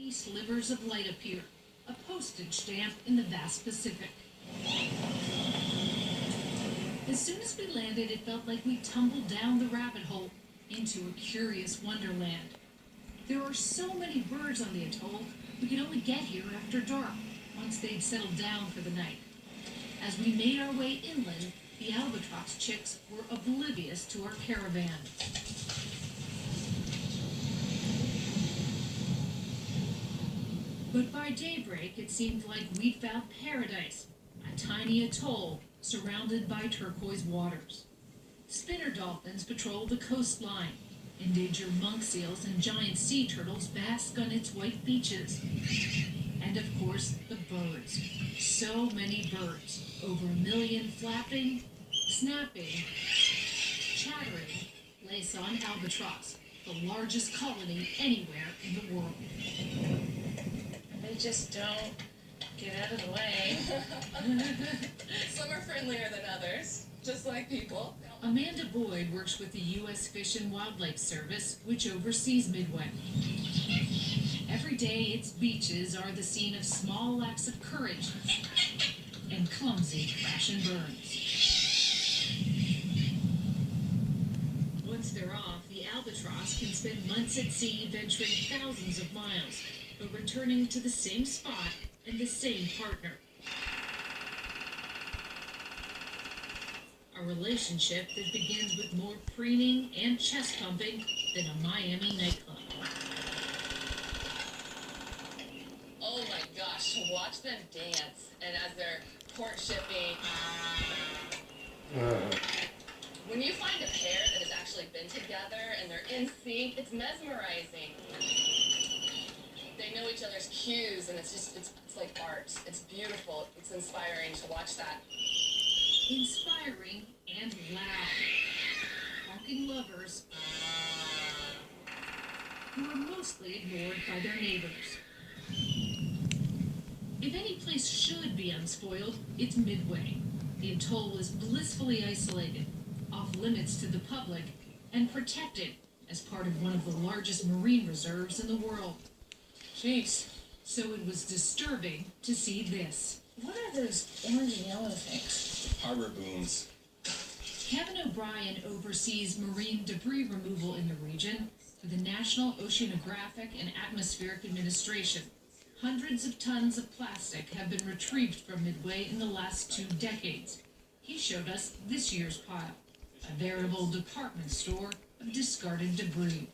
Slivers of light appear, a postage stamp in the vast Pacific. As soon as we landed, it felt like we tumbled down the rabbit hole into a curious wonderland. There are so many birds on the atoll, we could only get here after dark, once they'd settled down for the night. As we made our way inland, the albatross chicks were oblivious to our caravan. But by daybreak, it seemed like we'd found paradise, a tiny atoll surrounded by turquoise waters. Spinner dolphins patrol the coastline. Endangered monk seals and giant sea turtles bask on its white beaches. And of course, the birds. So many birds. Over 1 million flapping, snapping, chattering, Laysan albatross, the largest colony anywhere in the world. They just don't get out of the way. Some are friendlier than others, just like people. Amanda Boyd works with the U.S. Fish and Wildlife Service, which oversees Midway. Every day, its beaches are the scene of small acts of courage and clumsy crash and burns. Once they're off, the albatross can spend months at sea venturing thousands of miles, but returning to the same spot and the same partner. A relationship that begins with more preening and chest pumping than a Miami nightclub. Oh my gosh, to watch them dance, and as they're courtshipping. When you find a pair that has actually been together and they're in sync, it's mesmerizing. They know each other's cues, and it's like art. It's beautiful. It's inspiring to watch that. Inspiring and loud. Honking lovers who are mostly ignored by their neighbors. If any place should be unspoiled, it's Midway. The atoll is blissfully isolated, off limits to the public, and protected as part of one of the largest marine reserves in the world. Jeez. So it was disturbing to see this. What are those orange and yellow things? Harbor booms. Kevin O'Brien oversees marine debris removal in the region for the National Oceanographic and Atmospheric Administration. Hundreds of tons of plastic have been retrieved from Midway in the last 2 decades. He showed us this year's pile, a veritable department store of discarded debris.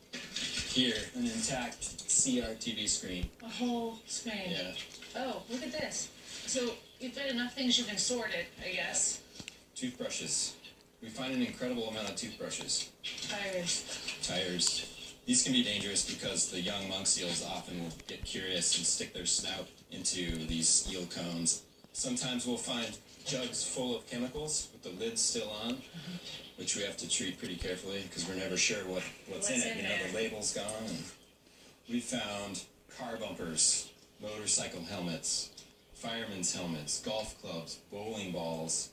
Here, an intact CRTV screen. A whole screen. Yeah. Oh, look at this. So you've got enough things you can sort it, I guess. Toothbrushes. We find an incredible amount of toothbrushes. Tires. These can be dangerous because the young monk seals often will get curious and stick their snout into these eel cones. Sometimes we'll find jugs full of chemicals with the lid still on, which we have to treat pretty carefully because we're never sure what's in it. The label's gone. And we found car bumpers, motorcycle helmets, firemen's helmets, golf clubs, bowling balls.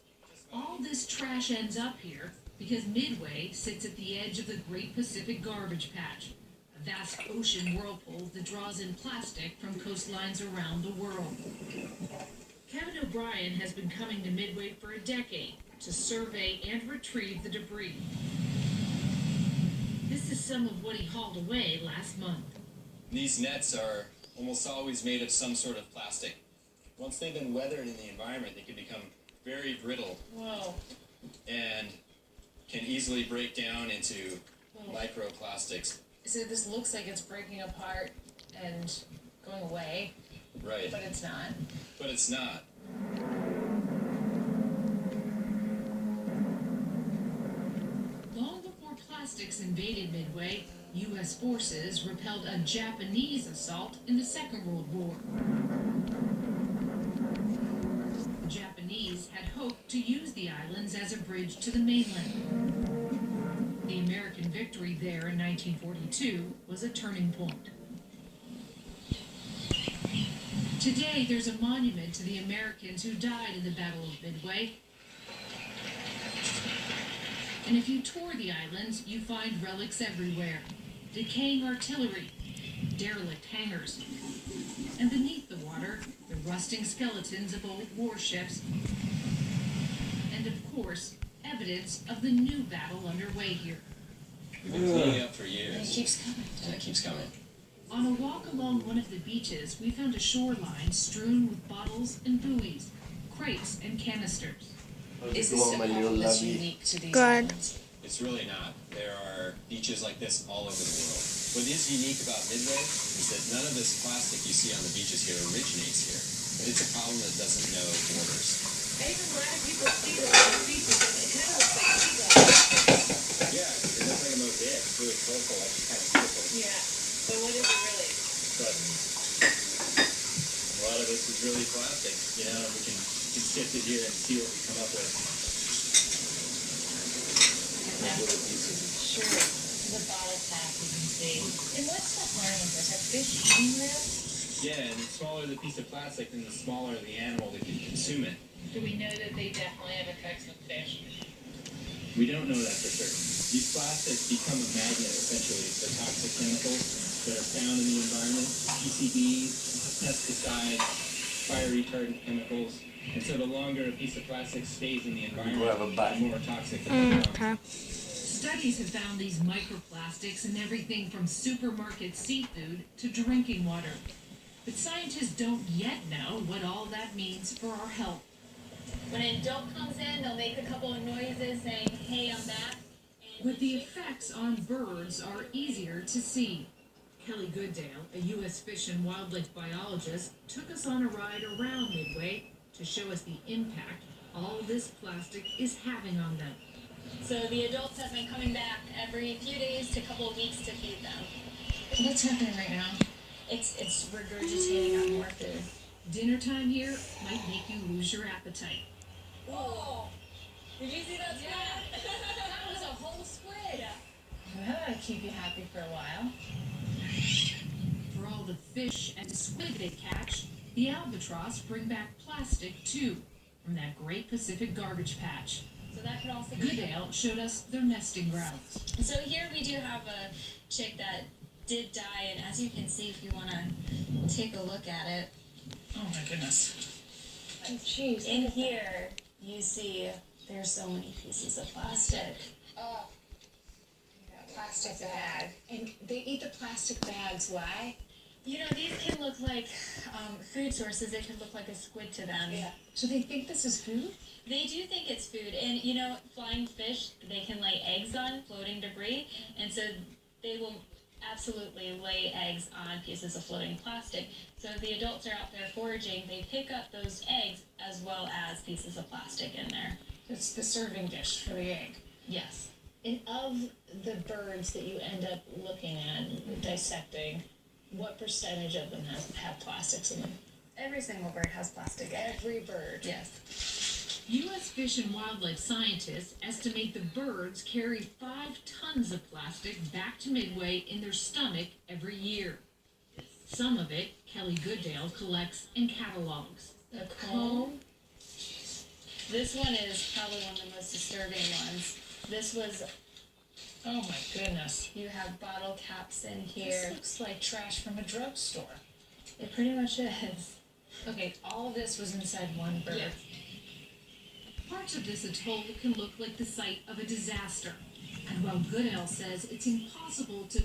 All this trash ends up here because Midway sits at the edge of the Great Pacific Garbage Patch, a vast ocean whirlpool that draws in plastic from coastlines around the world. Kevin O'Brien has been coming to Midway for a decade to survey and retrieve the debris. This is some of what he hauled away last month. These nets are almost always made of some sort of plastic. Once they've been weathered in the environment, they can become very brittle. Whoa. And can easily break down into microplastics. So this looks like it's breaking apart and going away. Right. But it's not. But it's not. Long before plastics invaded Midway, U.S. forces repelled a Japanese assault in the Second World War. The Japanese had hoped to use the islands as a bridge to the mainland. The American victory there in 1942 was a turning point. Today, there's a monument to the Americans who died in the Battle of Midway. And if you tour the islands, you find relics everywhere. Decaying artillery, derelict hangars. And beneath the water, the rusting skeletons of old warships. And of course, evidence of the new battle underway here. We've been cleaning up for And it years. keeps coming. And it keeps coming. On a walk along one of the beaches, we found a shoreline strewn with bottles and buoys, crates and canisters. Is this a problem that's unique to these Good. islands? It's really not. There are beaches like this all over the world. What is unique about Midway is that none of this plastic you see on the beaches here originates here. It's a problem that doesn't know borders. I even a lot of people see the little pieces and it kind of looks like seagulls. Yeah, it looks like a mosaic. It's really colorful, like kind of beautiful. Yeah, but what is it really? But a lot of this is really plastic, you know, and we can sift it here and see what we come up with. Little pieces. Sure. The bottle cap you can see. And what's the harm of this? Are fish eating this? Yeah, and the smaller the piece of plastic, then the smaller the animal that can consume it. Do we know that they definitely have effects on fish? We don't know that for certain. These plastics become a magnet, essentially, for toxic chemicals that are found in the environment, PCBs, pesticides, fire retardant chemicals. And so the longer a piece of plastic stays in the environment, the more toxic it becomes. Okay. Studies have found these microplastics in everything from supermarket seafood to drinking water. But scientists don't yet know what all that means for our health. When an adult comes in, they'll make a couple of noises saying, "Hey, I'm back." And But the effects on birds are easier to see. Kelly Goodale, a U.S. Fish and Wildlife biologist, took us on a ride around Midway to show us the impact all this plastic is having on them. So the adults have been coming back every few days to a couple of weeks to feed them. What's happening right now? It's regurgitating out more food. Dinner time here might make you lose your appetite. Whoa! Did you see that squid? That was a whole squid. Well, that'll keep you happy for a while. For all the fish and squid they catch, the albatross bring back plastic too, from that great Pacific garbage patch. So that could also be. Goodale showed us their nesting grounds. So here we do have a chick that did die, and as you can see, if you want to take a look at it, Oh my goodness. Oh jeez. in here you see there's so many pieces of plastic. Oh. Plastic bag. And they eat the plastic bags. Why? You know, these can look like food sources. They could look like a squid to them. Yeah. So they think this is food? They do think it's food, and you know, flying fish, they can lay eggs on floating debris, and so they will absolutely lay eggs on pieces of floating plastic. So if the adults are out there foraging, they pick up those eggs as well as pieces of plastic in there. It's the serving dish for the egg. Yes. And of the birds that you end up looking at, dissecting, what percentage of them have plastics in them? Every single bird has plastic in it. Every bird. Yes. U.S. Fish and Wildlife scientists estimate the birds carry 5 tons of plastic back to Midway in their stomach every year. Some of it, Kelly Goodale collects and catalogs. The comb. This one is probably one of the most disturbing ones. This was, Oh my goodness. you have bottle caps in This here. looks like trash from a drugstore. It pretty much is. Okay, all of this was inside one bird. Yes. Parts of this atoll can look like the site of a disaster. And while Goodale says it's impossible to